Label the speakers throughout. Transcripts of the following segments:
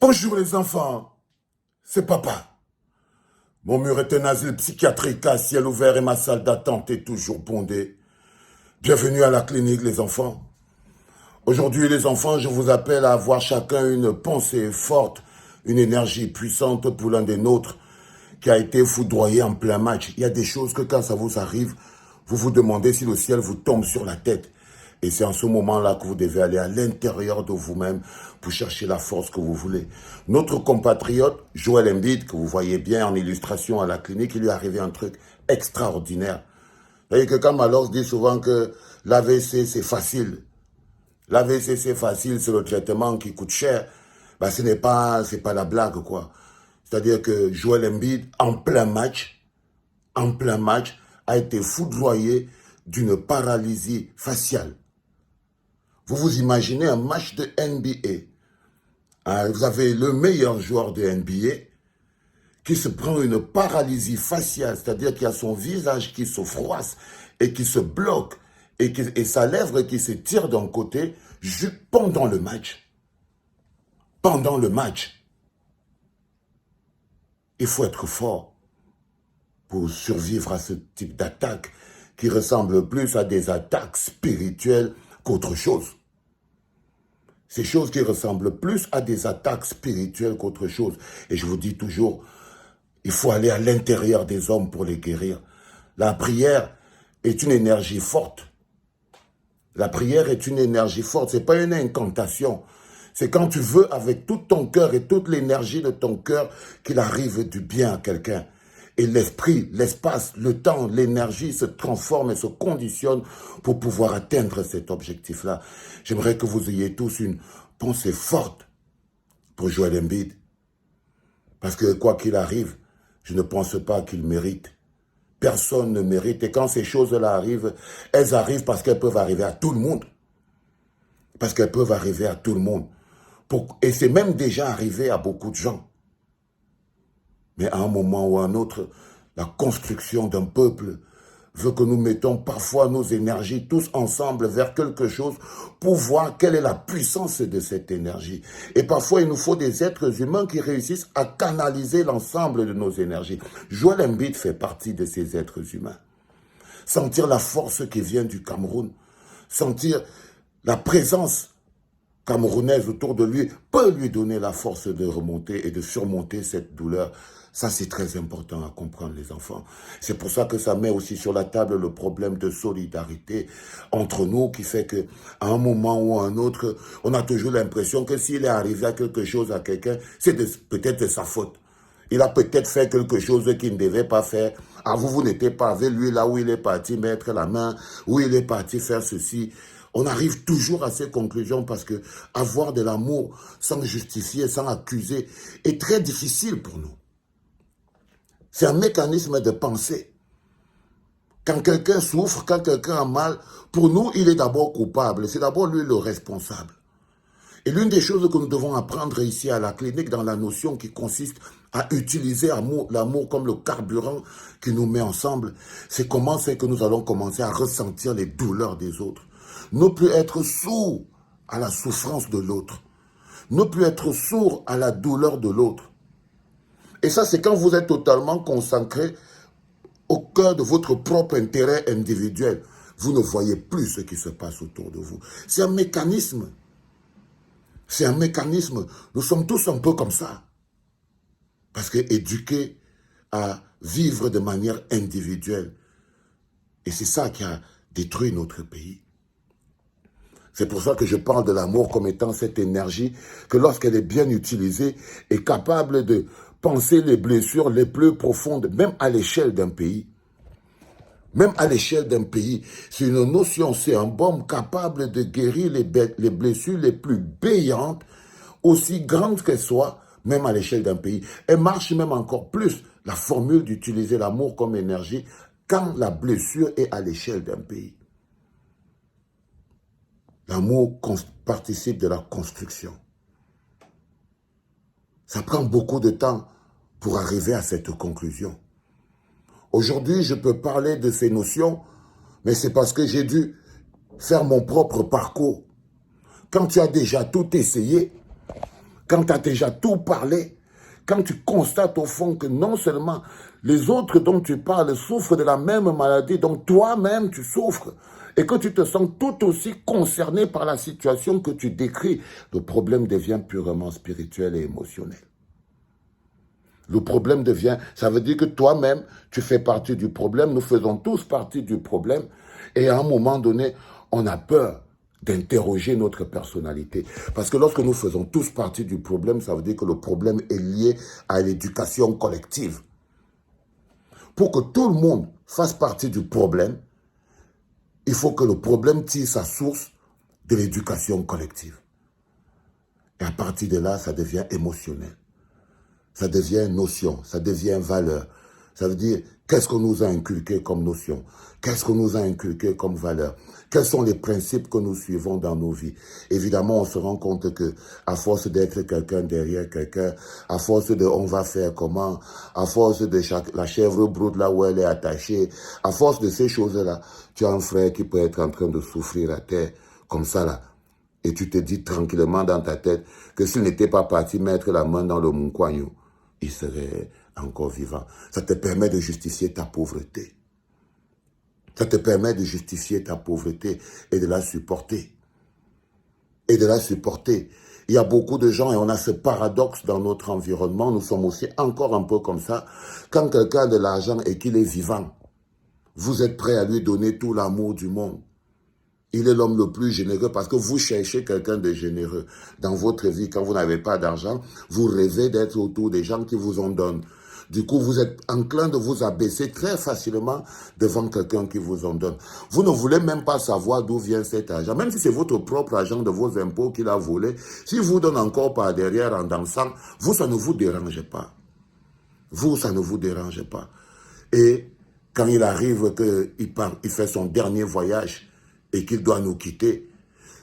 Speaker 1: Bonjour les enfants, c'est papa. Mon mur est un asile psychiatrique à ciel ouvert et ma salle d'attente est toujours bondée. Bienvenue à la clinique les enfants. Aujourd'hui les enfants, je vous appelle à avoir chacun une pensée forte, une énergie puissante pour l'un des nôtres qui a été foudroyé en plein match. Il y a des choses que quand ça vous arrive, vous vous demandez si le ciel vous tombe sur la tête. Et c'est en ce moment-là que vous devez aller à l'intérieur de vous-même pour chercher la force que vous voulez. Notre compatriote, Joel Embiid, que vous voyez bien en illustration à la clinique, il lui est arrivé un truc extraordinaire. Vous voyez que quand Malor dit souvent que l'AVC c'est facile. L'AVC c'est facile, c'est le traitement qui coûte cher. Ben, c'est pas la blague quoi. C'est-à-dire que Joel Embiid, en plein match, a été foudroyé d'une paralysie faciale. Vous vous imaginez un match de NBA. Vous avez le meilleur joueur de NBA qui se prend une paralysie faciale, c'est-à-dire qu'il a son visage qui se froisse et qui se bloque et sa lèvre qui se tire d'un côté pendant le match. Pendant le match. Il faut être fort pour survivre à ce type d'attaque qui ressemble plus à des attaques spirituelles qu'autre chose. Ces choses qui ressemblent plus à des attaques spirituelles qu'autre chose. Et je vous dis toujours, il faut aller à l'intérieur des hommes pour les guérir. La prière est une énergie forte. La prière est une énergie forte. Ce n'est pas une incantation. C'est quand tu veux avec tout ton cœur et toute l'énergie de ton cœur qu'il arrive du bien à quelqu'un. Et l'esprit, l'espace, le temps, l'énergie se transforment et se conditionnent pour pouvoir atteindre cet objectif-là. J'aimerais que vous ayez tous une pensée forte pour Joel Embiid. Parce que quoi qu'il arrive, je ne pense pas qu'il mérite. Personne ne mérite. Et quand ces choses-là arrivent, elles arrivent parce qu'elles peuvent arriver à tout le monde. Parce qu'elles peuvent arriver à tout le monde. Et c'est même déjà arrivé à beaucoup de gens. Mais à un moment ou à un autre, la construction d'un peuple veut que nous mettons parfois nos énergies tous ensemble vers quelque chose pour voir quelle est la puissance de cette énergie. Et parfois, il nous faut des êtres humains qui réussissent à canaliser l'ensemble de nos énergies. Joel Embiid fait partie de ces êtres humains. Sentir la force qui vient du Cameroun, sentir la présence camerounaise autour de lui peut lui donner la force de remonter et de surmonter cette douleur. Ça, c'est très important à comprendre, les enfants. C'est pour ça que ça met aussi sur la table le problème de solidarité entre nous, qui fait qu'à un moment ou à un autre, on a toujours l'impression que s'il est arrivé à quelque chose à quelqu'un, c'est peut-être de sa faute. Il a peut-être fait quelque chose qu'il ne devait pas faire. Ah, vous n'étiez pas avec lui là où il est parti mettre la main, où il est parti faire ceci. On arrive toujours à ces conclusions parce que avoir de l'amour sans justifier, sans accuser, est très difficile pour nous. C'est un mécanisme de pensée. Quand quelqu'un souffre, quand quelqu'un a mal, pour nous, il est d'abord coupable. C'est d'abord lui le responsable. Et l'une des choses que nous devons apprendre ici à la clinique, dans la notion qui consiste à utiliser l'amour comme le carburant qui nous met ensemble, c'est comment c'est que nous allons commencer à ressentir les douleurs des autres. Ne plus être sourd à la souffrance de l'autre. Ne plus être sourd à la douleur de l'autre. Et ça, c'est quand vous êtes totalement consacré au cœur de votre propre intérêt individuel. Vous ne voyez plus ce qui se passe autour de vous. C'est un mécanisme. C'est un mécanisme. Nous sommes tous un peu comme ça. Parce que éduqués à vivre de manière individuelle. Et c'est ça qui a détruit notre pays. C'est pour ça que je parle de l'amour comme étant cette énergie que lorsqu'elle est bien utilisée, est capable de penser les blessures les plus profondes, même à l'échelle d'un pays. Même à l'échelle d'un pays, c'est une notion, c'est un baume capable de guérir les blessures les plus béantes, aussi grandes qu'elles soient, même à l'échelle d'un pays. Elle marche même encore plus, la formule d'utiliser l'amour comme énergie, quand la blessure est à l'échelle d'un pays. L'amour participe de la construction. Ça prend beaucoup de temps pour arriver à cette conclusion. Aujourd'hui, je peux parler de ces notions, mais c'est parce que j'ai dû faire mon propre parcours. Quand tu as déjà tout essayé, quand tu as déjà tout parlé, quand tu constates au fond que non seulement les autres dont tu parles souffrent de la même maladie, dont toi-même tu souffres, et que tu te sens tout aussi concerné par la situation que tu décris, le problème devient purement spirituel et émotionnel. Le problème devient, ça veut dire que toi-même, tu fais partie du problème, nous faisons tous partie du problème, et à un moment donné, on a peur d'interroger notre personnalité. Parce que lorsque nous faisons tous partie du problème, ça veut dire que le problème est lié à l'éducation collective. Pour que tout le monde fasse partie du problème, il faut que le problème tire sa source de l'éducation collective. Et à partir de là, ça devient émotionnel. Ça devient notion, ça devient valeur. Ça veut dire, qu'est-ce qu'on nous a inculqué comme notion? Qu'est-ce qu'on nous a inculqué comme valeur? Quels sont les principes que nous suivons dans nos vies? Évidemment, on se rend compte que, à force d'être quelqu'un derrière quelqu'un, à force de on va faire comment, à force de la chèvre broute là où elle est attachée, à force de ces choses-là, tu as un frère qui peut être en train de souffrir à terre, comme ça là. Et tu te dis tranquillement dans ta tête que s'il n'était pas parti mettre la main dans le Munkwanyo, il serait encore vivant. Ça te permet de justifier ta pauvreté. Ça te permet de justifier ta pauvreté et de la supporter. Et de la supporter. Il y a beaucoup de gens et on a ce paradoxe dans notre environnement. Nous sommes aussi encore un peu comme ça. Quand quelqu'un a de l'argent et qu'il est vivant, vous êtes prêt à lui donner tout l'amour du monde. Il est l'homme le plus généreux parce que vous cherchez quelqu'un de généreux. Dans votre vie, quand vous n'avez pas d'argent, vous rêvez d'être autour des gens qui vous en donnent. Du coup, vous êtes enclin de vous abaisser très facilement devant quelqu'un qui vous en donne. Vous ne voulez même pas savoir d'où vient cet argent. Même si c'est votre propre argent de vos impôts qu'il a volé, s'il vous donne encore par derrière en dansant, vous, ça ne vous dérange pas. Vous, ça ne vous dérange pas. Et quand il arrive qu'il fait son dernier voyage, et qu'il doit nous quitter,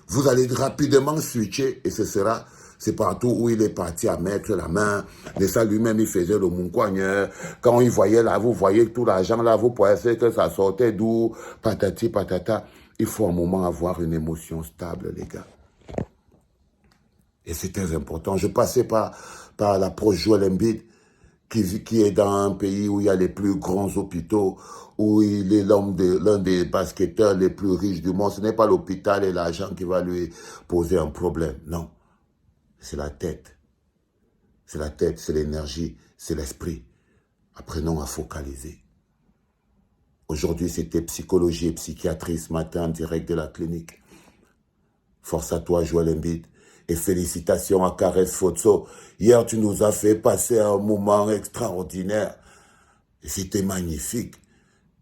Speaker 1: vous allez rapidement switcher et c'est partout où il est parti à mettre la main. Et ça, lui-même, il faisait le Munkwanyo. Quand il voyait là, vous voyez tout l'argent là, vous pensez que ça sortait d'où, patati patata. Il faut un moment avoir une émotion stable, les gars. Et c'est très important. Je passais par l'approche Joel Embiid, qui est dans un pays où il y a les plus grands hôpitaux, où il est l'un des basketteurs les plus riches du monde. Ce n'est pas l'hôpital et l'argent qui va lui poser un problème. Non, c'est la tête. C'est la tête, c'est l'énergie, c'est l'esprit. Apprenons à focaliser. Aujourd'hui, c'était psychologie et psychiatrie ce matin en direct de la clinique. Force à toi, Joel Embiid. Et félicitations à Karel Fotso. Hier, tu nous as fait passer un moment extraordinaire. Et c'était magnifique.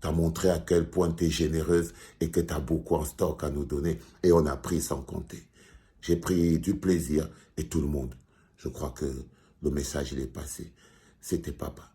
Speaker 1: Tu as montré à quel point tu es généreuse et que tu as beaucoup en stock à nous donner. Et on a pris sans compter. J'ai pris du plaisir et tout le monde. Je crois que le message, il est passé. C'était papa.